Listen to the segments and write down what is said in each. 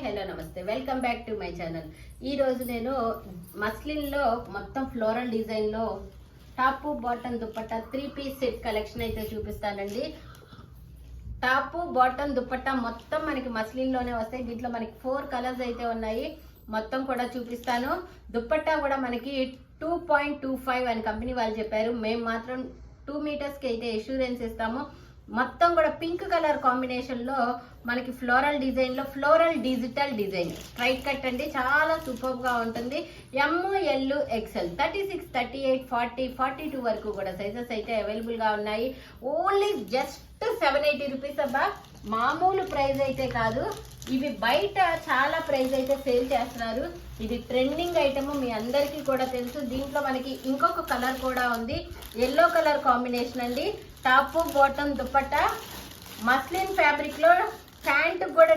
Hello నమస్తే, welcome back to my channel. ఈరోజు నేను మస్లిన్లో మొత్తం ఫ్లోరల్ డిజైన్లో top bottom dupatta 3 piece set collection అయితే చూపిస్తానండి. టాప్ బాటమ్ దుపట్టా మొత్తం మనకి మస్లిన్లోనే వస్తాయి. దీంట్లో మనకి 4 కలర్స్ అయితే ఉన్నాయి. మొత్తం కూడా చూపిస్తాను. దుపట్టా కూడా మనకి 2.25 అని కంపెనీ వాళ్ళు చెప్పారు. మేము మాత్రం 2 మీటర్స్కి అయితే ఎష్యూరెన్స్ ఇస్తాము. మొత్తం కూడా పింక్ కలర్ కాంబినేషన్ లో మనకి ఫ్లోరల్ డిజైన్ లో floral digital design straight cut అండి. చాలా సూపర్ గా ఉంటుంది. ML XL 36, 38, 40, 42 వరకు కూడా సైజెస్ అయితే అవైలబుల్ గా ఉన్నాయి. ఓన్లీ జస్ట్ 780 రూపీస్ అబ్బా, మామూలు ప్రైస్ అయితే కాదు. ఇవి బయట చాలా ప్రైస్ అయితే సేల్ చేస్తున్నారు. ఇది ట్రెండింగ్ ఐటమ్, మీ అందరికీ కూడా తెలుసు. దీంట్లో మనకి ఇంకొక కలర్ కూడా ఉంది, ఎల్లో కలర్ కాంబినేషన్ అండి. Top bottom dupatta muslin fabric లో ప్యాంట్ కూడా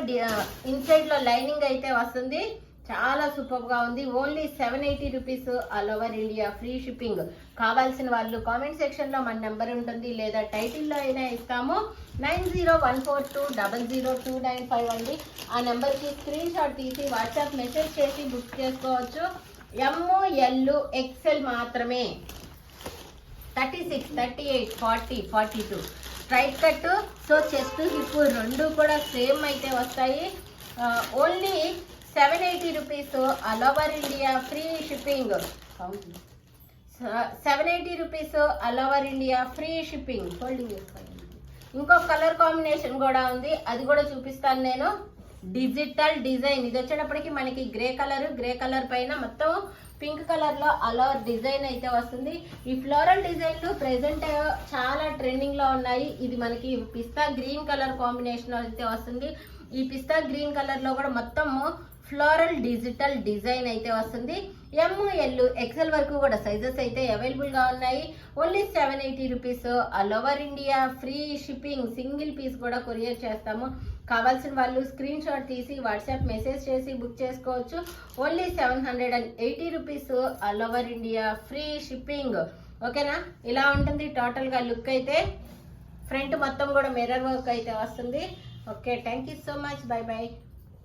ఇన్సైడ్ లో లైనింగ్ అయితే వస్తుంది. చాలా సూపర్ గా ఉంది. Only 780 rupees, all over India free shipping. కావాల్సిన వాళ్ళు కామెంట్ సెక్షన్ లో మన నెంబర్ ఉంటుంది, లేదా టైటిల్ లో అయినా ఇస్తాము. 9014200295 అండి. ఆ నెంబర్ కి స్క్రీన్ షాట్ తీసి వాట్సాప్ మెసేజ్ చేసి బుక్ చేసుకోవచ్చు. ML XL మాత్రమే. 36, 38, 40, 42 straight cut. So chest hip రెండు కూడా సేమ్ అయితే వస్తాయి. Only 780 rupees, all over India free shipping. 780 rupees, all over India free shipping. Holding చేసుకోండి. ఇంకో కలర్ కాంబినేషన్ కూడా ఉంది, అది కూడా చూపిస్తాను నేను. డిజిటల్ డిజైన్ ఇది వచ్చేటప్పటికి మనకి గ్రే కలర్ పైన మొత్తం పింక్ కలర్ లో అలా డిజైన్ అయితే వస్తుంది. ఈ ఫ్లోరల్ డిజైన్లు ప్రెసెంట్ చాలా ట్రెండింగ్ లో ఉన్నాయి. ఇది మనకి పిస్తా గ్రీన్ కలర్ కాంబినేషన్ అయితే వస్తుంది. ఈ పిస్తా గ్రీన్ కలర్ లో కూడా మొత్తం ఫ్లోరల్ డిజిటల్ డిజైన్ అయితే వస్తుంది. ML XL వరకు కూడా సైజెస్ అయితే అవైలబుల్ గా ఉన్నాయి. Only 780 rupees, all over India free shipping. Single piece కూడా కొరియర్ చేస్తాము. కావాల్సిన వాళ్ళు స్క్రీన్ షాట్ తీసి వాట్సాప్ మెసేజ్ చేసి బుక్ చేసుకోవచ్చు. Only 780 rupees, all over India free shipping. ఓకేనా? ఇలా ఉంటుంది టోటల్ గా లుక్ అయితే. ఫ్రంట్ మొత్తం కూడా మిర్రర్ వర్క్ అయితే వస్తుంది. Okay, thank you so much. By by.